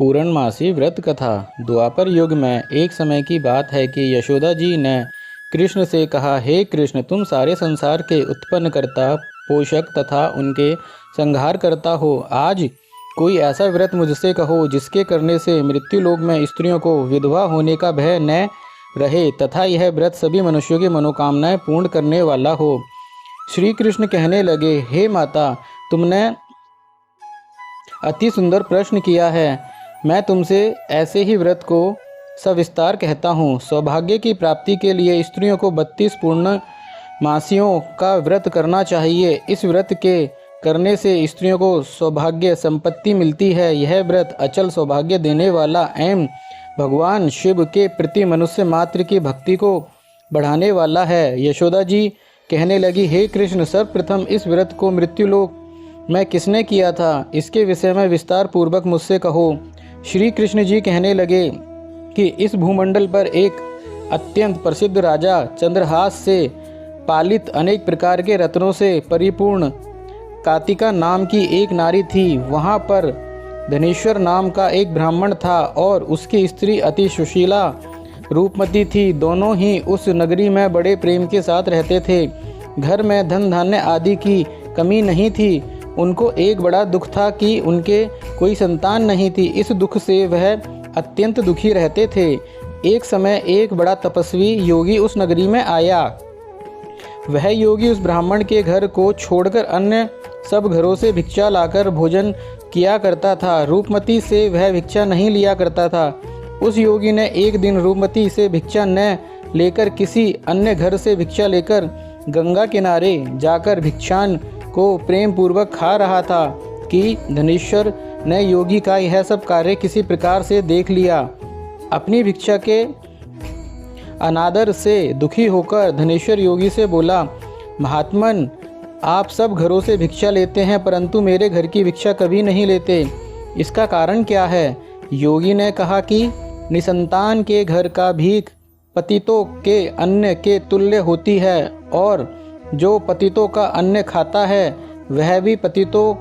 पूर्णमासी व्रत कथा। द्वापर युग में एक समय की बात है कि यशोदा जी ने कृष्ण से कहा, हे कृष्ण, तुम सारे संसार के उत्पन्न करता, पोषक तथा उनके संहार करता हो। आज कोई ऐसा व्रत मुझसे कहो जिसके करने से मृत्यु लोक में स्त्रियों को विधवा होने का भय न रहे तथा यह व्रत सभी मनुष्यों की मनोकामनाएं पूर्ण करने वाला हो। श्री कृष्ण कहने लगे, हे माता, तुमने अति सुंदर प्रश्न किया है। मैं तुमसे ऐसे ही व्रत को सविस्तार कहता हूँ। सौभाग्य की प्राप्ति के लिए स्त्रियों को 32 पूर्ण मासियों का व्रत करना चाहिए। इस व्रत के करने से स्त्रियों को सौभाग्य संपत्ति मिलती है। यह व्रत अचल सौभाग्य देने वाला एवं भगवान शिव के प्रति मनुष्य मात्र की भक्ति को बढ़ाने वाला है। यशोदा जी कहने लगी, हे कृष्ण, सर्वप्रथम इस व्रत को मृत्युलोक में किसने किया था, इसके विषय में विस्तार पूर्वक मुझसे कहो। श्री कृष्ण जी कहने लगे कि इस भूमंडल पर एक अत्यंत प्रसिद्ध राजा चंद्रहास से पालित अनेक प्रकार के रत्नों से परिपूर्ण कातिका नाम की एक नारी थी। वहाँ पर धनेश्वर नाम का एक ब्राह्मण था और उसकी स्त्री अति सुशीला रूपमती थी। दोनों ही उस नगरी में बड़े प्रेम के साथ रहते थे। घर में धन धान्य आदि की कमी नहीं थी। उनको एक बड़ा दुख था कि उनके कोई संतान नहीं थी। इस दुख से वह अत्यंत दुखी रहते थे। एक समय एक बड़ा तपस्वी योगी उस नगरी में आया। वह योगी उस ब्राह्मण के घर को छोड़कर अन्य सब घरों से भिक्षा लाकर भोजन किया करता था। रूपमती से वह भिक्षा नहीं लिया करता था। उस योगी ने एक दिन रूपमती से भिक्षा न लेकर किसी अन्य घर से भिक्षा लेकर गंगा किनारे जाकर भिक्षान को प्रेम पूर्वक खा रहा था कि धनेश्वर ने योगी का यह सब कार्य किसी प्रकार से देख लिया। अपनी भिक्षा के अनादर से दुखी होकर धनेश्वर योगी से बोला, महात्मन, आप सब घरों से भिक्षा लेते हैं परंतु मेरे घर की भिक्षा कभी नहीं लेते, इसका कारण क्या है? योगी ने कहा कि निसंतान के घर का भीख पतितों के अन्न के तुल्य होती है और जो पतितों का अन्न खाता है वह भी पतितों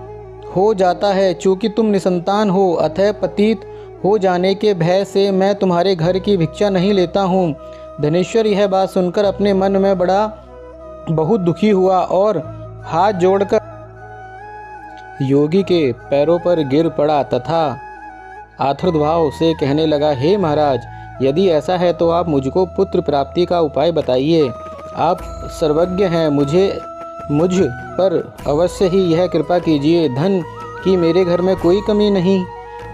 हो जाता है। चूँकि तुम निसंतान हो अतः पतित हो जाने के भय से मैं तुम्हारे घर की भिक्षा नहीं लेता हूँ। धनेश्वर यह बात सुनकर अपने मन में बहुत दुखी हुआ और हाथ जोड़कर योगी के पैरों पर गिर पड़ा तथा आर्तभाव से कहने लगा, हे महाराज, यदि ऐसा है तो आप मुझको पुत्र प्राप्ति का उपाय बताइए। आप सर्वज्ञ हैं, मुझ पर अवश्य ही यह कृपा कीजिए। धन की मेरे घर में कोई कमी नहीं,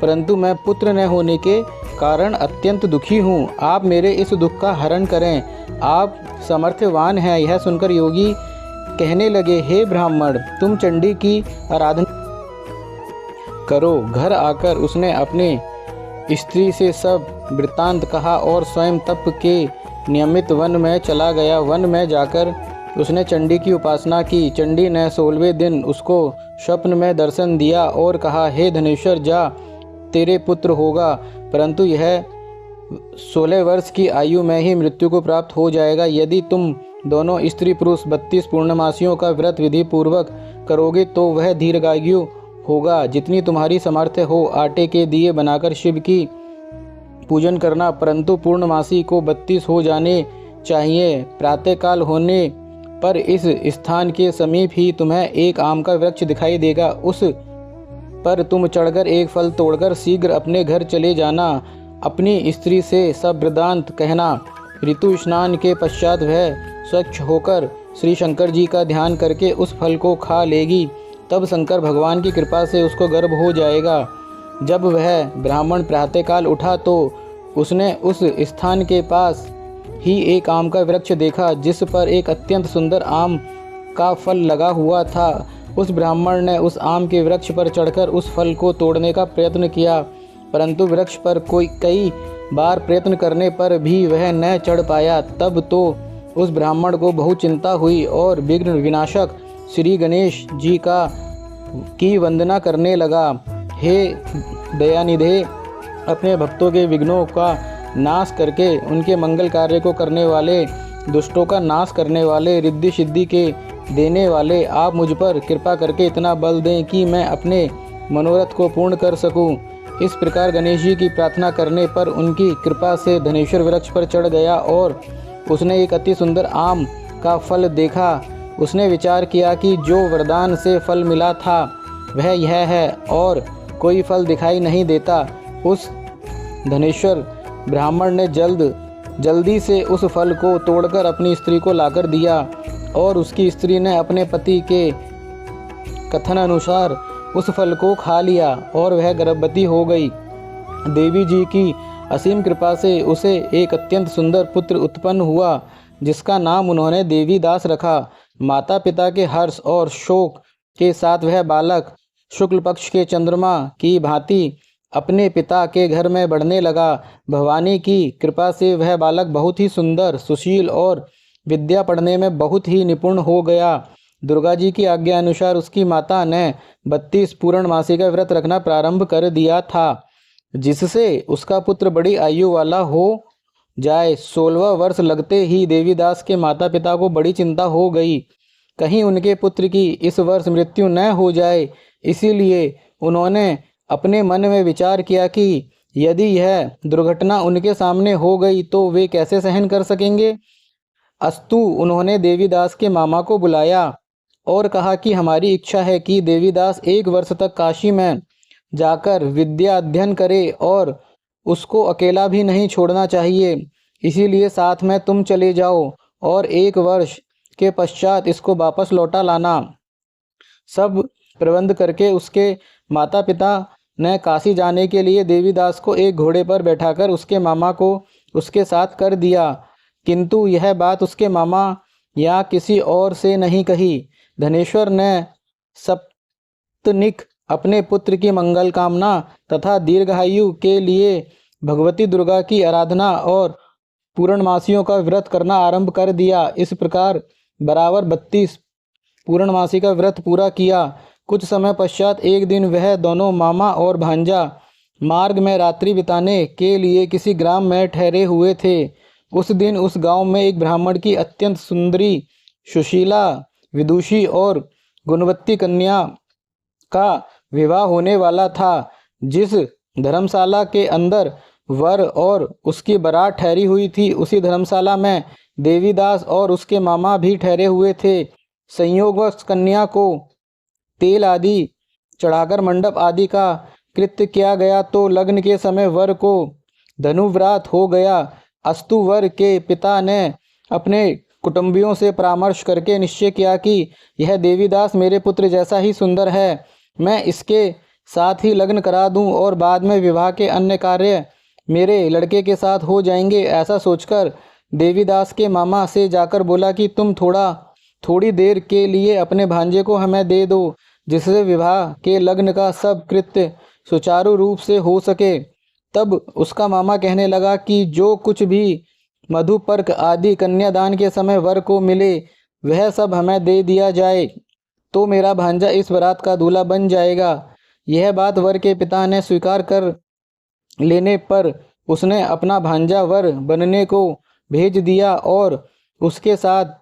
परंतु मैं पुत्र न होने के कारण अत्यंत दुखी हूँ। आप मेरे इस दुख का हरण करें, आप समर्थवान हैं। यह सुनकर योगी कहने लगे, हे ब्राह्मण, तुम चंडी की आराधना करो। घर आकर उसने अपने स्त्री से सब वृत्तांत कहा और स्वयं तप के नियमित वन में चला गया। वन में जाकर उसने चंडी की उपासना की। चंडी ने 16वें दिन उसको स्वप्न में दर्शन दिया और कहा, हे धनेश्वर, जा, तेरे पुत्र होगा, परंतु यह 16 वर्ष की आयु में ही मृत्यु को प्राप्त हो जाएगा। यदि तुम दोनों स्त्री पुरुष 32 पूर्णमासियों का व्रत विधि पूर्वक करोगे तो वह दीर्घायु होगा। जितनी तुम्हारी सामर्थ्य हो आटे के दिए बनाकर शिव की पूजन करना, परंतु पूर्णमासी को 32 हो जाने चाहिए। प्रातःकाल होने पर इस स्थान के समीप ही तुम्हें एक आम का वृक्ष दिखाई देगा। उस पर तुम चढ़कर एक फल तोड़कर शीघ्र अपने घर चले जाना। अपनी स्त्री से सब वृत्तांत कहना। ऋतु स्नान के पश्चात वह स्वच्छ होकर श्री शंकर जी का ध्यान करके उस फल को खा लेगी। तब शंकर भगवान की कृपा से उसको गर्भ हो जाएगा। जब वह ब्राह्मण प्रातःकाल उठा तो उसने उस स्थान के पास ही एक आम का वृक्ष देखा जिस पर एक अत्यंत सुंदर आम का फल लगा हुआ था। उस ब्राह्मण ने उस आम के वृक्ष पर चढ़कर उस फल को तोड़ने का प्रयत्न किया, परंतु वृक्ष पर कई बार प्रयत्न करने पर भी वह न चढ़ पाया। तब तो उस ब्राह्मण को बहुत चिंता हुई और विघ्न विनाशक श्री गणेश जी की वंदना करने लगा। हे दयानिधे, अपने भक्तों के विघ्नों का नाश करके उनके मंगल कार्य को करने वाले, दुष्टों का नाश करने वाले, रिद्धि सिद्धि के देने वाले, आप मुझ पर कृपा करके इतना बल दें कि मैं अपने मनोरथ को पूर्ण कर सकूं। इस प्रकार गणेश जी की प्रार्थना करने पर उनकी कृपा से धनेश्वर वृक्ष पर चढ़ गया और उसने एक अति सुंदर आम का फल देखा। उसने विचार किया कि जो वरदान से फल मिला था वह यह है और कोई फल दिखाई नहीं देता। उस धनेश्वर ब्राह्मण ने जल्दी से उस फल को तोड़कर अपनी स्त्री को लाकर दिया और उसकी स्त्री ने अपने पति के कथन अनुसार उस फल को खा लिया और वह गर्भवती हो गई। देवी जी की असीम कृपा से उसे एक अत्यंत सुंदर पुत्र उत्पन्न हुआ, जिसका नाम उन्होंने देवीदास रखा। माता पिता के हर्ष और शोक के साथ वह बालक शुक्ल पक्ष के चंद्रमा की भांति अपने पिता के घर में बढ़ने लगा। भवानी की कृपा से वह बालक बहुत ही सुंदर, सुशील और विद्या पढ़ने में बहुत ही निपुण हो गया। दुर्गा जी की आज्ञा अनुसार उसकी माता ने 32 पूर्णमासी का व्रत रखना प्रारंभ कर दिया था, जिससे उसका पुत्र बड़ी आयु वाला हो जाए। 16वां वर्ष लगते ही देवीदास के माता पिता को बड़ी चिंता हो गई, कहीं उनके पुत्र की इस वर्ष मृत्यु न हो जाए। इसीलिए उन्होंने अपने मन में विचार किया कि यदि यह दुर्घटना उनके सामने हो गई तो वे कैसे सहन कर सकेंगे। अस्तु उन्होंने देवीदास के मामा को बुलाया और कहा कि हमारी इच्छा है कि देवीदास 1 वर्ष तक काशी में जाकर विद्या अध्ययन करे और उसको अकेला भी नहीं छोड़ना चाहिए। इसीलिए साथ में तुम चले जाओ और 1 वर्ष के पश्चात इसको वापस लौटा लाना। सब प्रबंध करके उसके माता पिता ने काशी जाने के लिए देवीदास को एक घोड़े पर बैठाकर उसके मामा को उसके साथ कर दिया, किंतु यह बात उसके मामा या किसी और से नहीं कही। धनेश्वर ने सप्तनिक अपने पुत्र की मंगल कामना तथा दीर्घायु के लिए भगवती दुर्गा की आराधना और पूर्णमासियों का व्रत करना आरंभ कर दिया। इस प्रकार बराबर 32 पूर्णमासी का व्रत पूरा किया। कुछ समय पश्चात एक दिन वह दोनों मामा और भांजा मार्ग में रात्रि बिताने के लिए किसी ग्राम में ठहरे हुए थे। उस दिन उस गांव में एक ब्राह्मण की अत्यंत सुंदरी, सुशीला, विदुषी और गुणवती कन्या का विवाह होने वाला था। जिस धर्मशाला के अंदर वर और उसकी बारात ठहरी हुई थी, उसी धर्मशाला में देवीदास और उसके मामा भी ठहरे हुए थे। संयोगवश कन्या को तेल आदि चढ़ाकर मंडप आदि का कृत्य किया गया तो लग्न के समय वर को धनुव्रात हो गया। अस्तु वर के पिता ने अपने कुटुंबियों से परामर्श करके निश्चय किया कि यह देवीदास मेरे पुत्र जैसा ही सुंदर है, मैं इसके साथ ही लग्न करा दूं और बाद में विवाह के अन्य कार्य मेरे लड़के के साथ हो जाएंगे। ऐसा सोचकर देवीदास के मामा से जाकर बोला कि तुम थोड़ी देर के लिए अपने भांजे को हमें दे दो, जिससे विवाह के लग्न का सब कृत्य सुचारू रूप से हो सके। तब उसका मामा कहने लगा कि जो कुछ भी मधुपर्क आदि कन्यादान के समय वर को मिले वह सब हमें दे दिया जाए, तो मेरा भांजा इस बारात का दूल्हा बन जाएगा। यह बात वर के पिता ने स्वीकार कर लेने पर उसने अपना भांजा वर बनने को भेज दिया और उसके साथ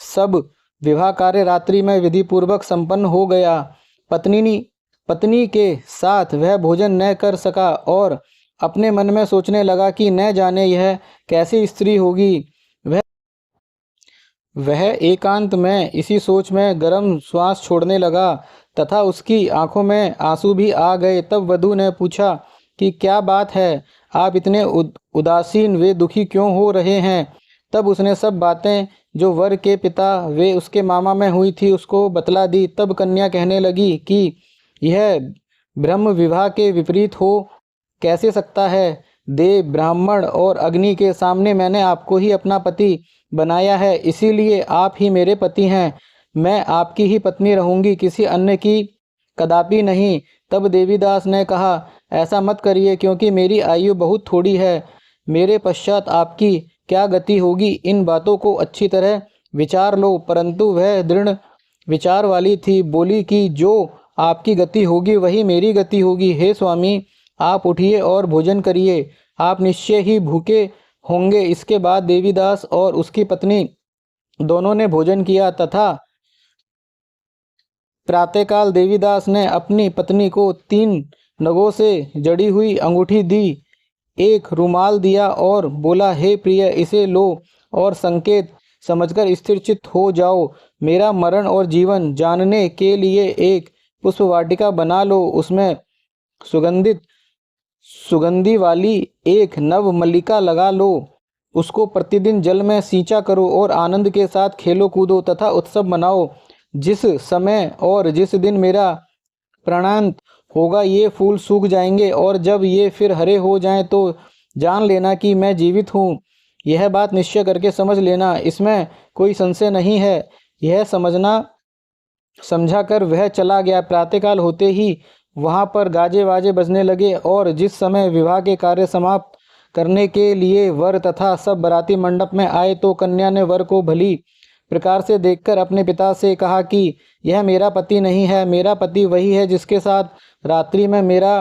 सब विवाह कार्य रात्रि में विधि पूर्वक संपन्न हो गया। पत्नी के साथ वह भोजन न कर सका और अपने मन में सोचने लगा कि न जाने यह कैसी स्त्री होगी। वह एकांत में इसी सोच में गर्म श्वास छोड़ने लगा तथा उसकी आंखों में आंसू भी आ गए। तब वधू ने पूछा कि क्या बात है, आप इतने उदासीन वे दुखी क्यों हो रहे हैं। तब उसने सब बातें जो वर के पिता वे उसके मामा में हुई थी उसको बतला दी। तब कन्या कहने लगी कि यह ब्रह्म विवाह के विपरीत हो कैसे सकता है। देव, ब्राह्मण और अग्नि के सामने मैंने आपको ही अपना पति बनाया है, इसीलिए आप ही मेरे पति हैं। मैं आपकी ही पत्नी रहूंगी, किसी अन्य की कदापि नहीं। तब देवीदास ने कहा, ऐसा मत करिए, क्योंकि मेरी आयु बहुत थोड़ी है। मेरे पश्चात आपकी क्या गति होगी, इन बातों को अच्छी तरह विचार लो। परंतु वह दृढ़ विचार वाली थी, बोली कि जो आपकी गति होगी वही मेरी गति होगी। हे स्वामी, आप उठिए और भोजन करिए, आप निश्चय ही भूखे होंगे। इसके बाद देवीदास और उसकी पत्नी दोनों ने भोजन किया तथा प्रातःकाल देवीदास ने अपनी पत्नी को 3 नगों से जड़ी हुई अंगूठी दी, एक रुमाल दिया और बोला, हे प्रिय, इसे लो और संकेत समझकर स्थिरचित्त हो जाओ। मेरा मरण और जीवन जानने के लिए एक पुष्प वाटिका बना लो, उसमें सुगंधित सुगंधी वाली एक नव मल्लिका लगा लो, उसको प्रतिदिन जल में सींचा करो और आनंद के साथ खेलो कूदो तथा उत्सव मनाओ। जिस समय और जिस दिन मेरा प्राणांत होगा ये फूल सूख जाएंगे और जब ये फिर हरे हो जाएं तो जान लेना कि मैं जीवित हूँ। यह बात निश्चय करके समझ लेना, इसमें कोई संशय नहीं है। यह समझा कर वह चला गया। प्रातःकाल होते ही वहाँ पर गाजे वाजे बजने लगे और जिस समय विवाह के कार्य समाप्त करने के लिए वर तथा सब बाराती मंडप में आए तो कन्या ने वर को भली प्रकार से देखकर अपने पिता से कहा कि यह मेरा पति नहीं है, मेरा पति वही है जिसके साथ रात्रि में मेरा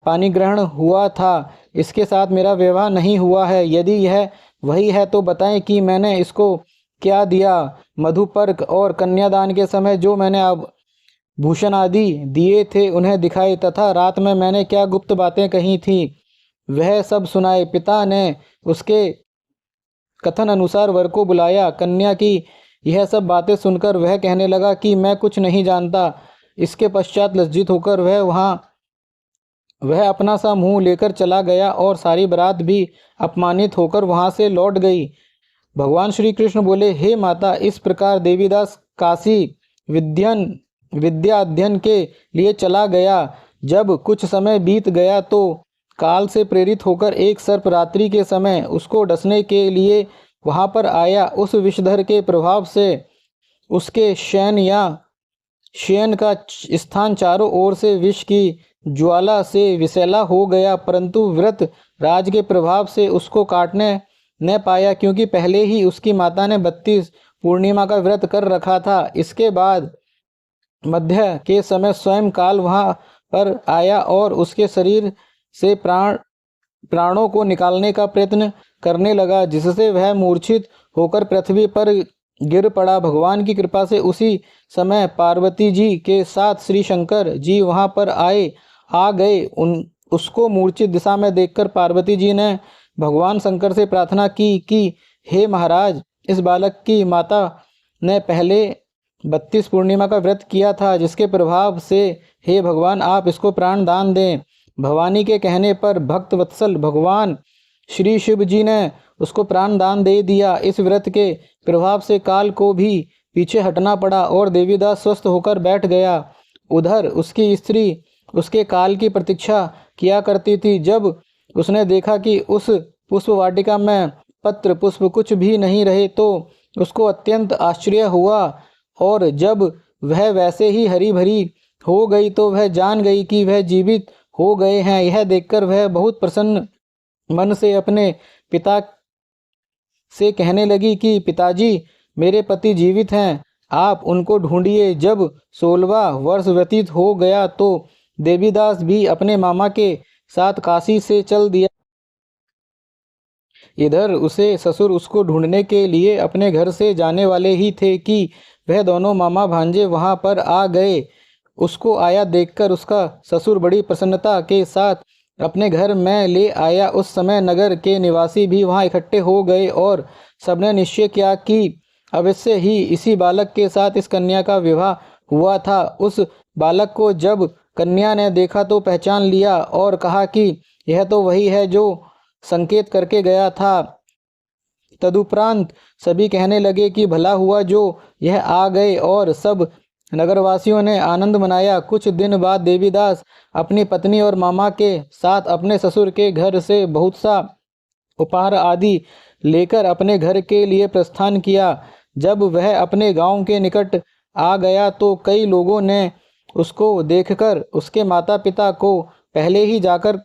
पानी ग्रहण हुआ था, इसके साथ मेरा विवाह नहीं हुआ है। यदि यह वही है तो बताएं कि मैंने इसको क्या दिया। मधुपर्क और कन्यादान के समय जो मैंने अब भूषण आदि दिए थे उन्हें दिखाए तथा रात में मैंने क्या गुप्त बातें कही थी वह सब सुनाए। पिता ने उसके कथन अनुसार वर को बुलाया। कन्या की यह सब बातें सुनकर वह कहने लगा कि मैं कुछ नहीं जानता। इसके पश्चात लज्जित होकर वह अपना सा मुंह लेकर चला गया और सारी बारात भी अपमानित होकर वहां से लौट गई। भगवान श्री कृष्ण बोले, हे माता, इस प्रकार देवीदास काशी विद्या अध्ययन के लिए चला गया। जब कुछ समय बीत गया तो काल से प्रेरित होकर एक सर्प रात्रि के समय उसको डसने के लिए वहां पर आया। उस विषधर के प्रभाव से उसके शयन का स्थान चारों ओर से विष की ज्वाला से विषैला हो गया, परंतु व्रत राज के प्रभाव से उसको काटने न पाया, क्योंकि पहले ही उसकी माता ने 32 पूर्णिमा का व्रत कर रखा था। इसके बाद मध्य के समय स्वयं काल वहां पर आया और उसके शरीर से प्राणों को निकालने का प्रयत्न करने लगा, जिससे वह मूर्छित होकर पृथ्वी पर गिर पड़ा। भगवान की कृपा से उसी समय पार्वती जी के साथ श्री शंकर जी वहां पर आ गए। उसको मूर्छित दिशा में देखकर पार्वती जी ने भगवान शंकर से प्रार्थना की कि हे महाराज, इस बालक की माता ने पहले 32 पूर्णिमा का व्रत किया था, जिसके प्रभाव से हे भगवान आप इसको प्राण दान दें। भवानी के कहने पर भक्त वत्सल भगवान श्री शिव जी ने उसको प्राण दान दे दिया। इस व्रत के प्रभाव से काल को भी पीछे हटना पड़ा और देवीदास स्वस्थ होकर बैठ गया। उधर उसकी स्त्री उसके काल की प्रतीक्षा किया करती थी। जब उसने देखा कि उस पुष्प वाटिका में पत्र पुष्प कुछ भी नहीं रहे तो उसको अत्यंत आश्चर्य हुआ, और जब वह वैसे ही हरी भरी हो गई तो वह जान गई कि वह जीवित हो गए हैं। यह देखकर वह बहुत प्रसन्न मन से अपने पिता से कहने लगी कि पिताजी, मेरे पति जीवित हैं, आप उनको ढूंढिए। जब 16वां वर्ष व्यतीत हो गया तो देवीदास भी अपने मामा के साथ काशी से चल दिया। इधर उसे ससुर उसको ढूंढने के लिए अपने घर से जाने वाले ही थे कि वह दोनों मामा भांजे वहां पर आ गए। उसको आया देखकर उसका ससुर बड़ी प्रसन्नता के साथ अपने घर में ले आया। उस समय नगर के निवासी भी वहां इकट्ठे हो गए और सबने निश्चय किया कि अवश्य ही इसी बालक के साथ इस कन्या का विवाह हुआ था। उस बालक को जब कन्या ने देखा तो पहचान लिया और कहा कि यह तो वही है जो संकेत करके गया था। तदुपरांत सभी कहने लगे कि भला हुआ जो यह आ गए, और सब नगरवासियों ने आनंद मनाया। कुछ दिन बाद देवीदास अपनी पत्नी और मामा के साथ अपने ससुर के घर से बहुत सा उपहार आदि लेकर अपने घर के लिए प्रस्थान किया। जब वह अपने गांव के निकट आ गया तो कई लोगों ने उसको देखकर उसके माता पिता को पहले ही जाकर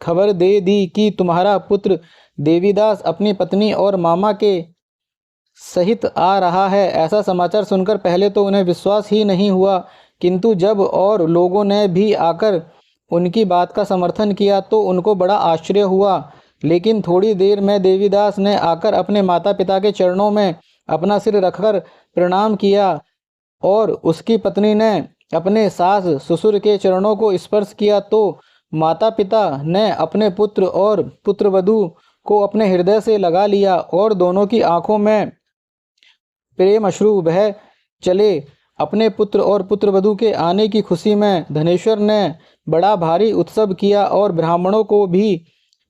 खबर दे दी कि तुम्हारा पुत्र देवीदास अपनी पत्नी और मामा के सहित आ रहा है। ऐसा समाचार सुनकर पहले तो उन्हें विश्वास ही नहीं हुआ, किंतु जब और लोगों ने भी आकर उनकी बात का समर्थन किया तो उनको बड़ा आश्चर्य हुआ। लेकिन थोड़ी देर में देवीदास ने आकर अपने माता पिता के चरणों में अपना सिर रखकर प्रणाम किया और उसकी पत्नी ने अपने सास ससुर के चरणों को स्पर्श किया तो माता पिता ने अपने पुत्र और पुत्रवधू को अपने हृदय से लगा लिया और दोनों की आंखों में प्रेम अश्रु बह चले। अपने पुत्र और पुत्रवधू के आने की खुशी में धनेश्वर ने बड़ा भारी उत्सव किया और ब्राह्मणों को भी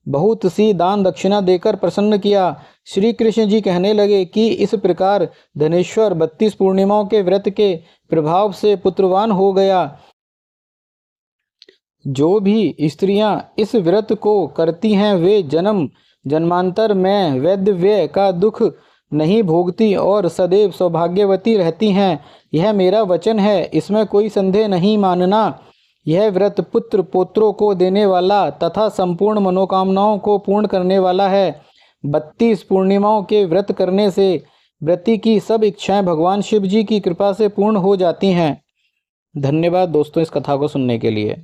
बहुत सी दान दक्षिणा देकर प्रसन्न किया। श्री कृष्ण जी कहने लगे कि इस प्रकार धनेश्वर 32 पूर्णिमाओं के व्रत के प्रभाव से पुत्रवान हो गया। जो भी स्त्रियां इस व्रत को करती हैं वे जन्म जन्मांतर में वैधव्य का दुख नहीं भोगती और सदैव सौभाग्यवती रहती हैं। यह मेरा वचन है, इसमें कोई संदेह नहीं मानना। यह व्रत पुत्र पौत्रों को देने वाला तथा संपूर्ण मनोकामनाओं को पूर्ण करने वाला है। 32 पूर्णिमाओं के व्रत करने से व्रती की सब इच्छाएं भगवान शिव जी की कृपा से पूर्ण हो जाती हैं। धन्यवाद दोस्तों इस कथा को सुनने के लिए।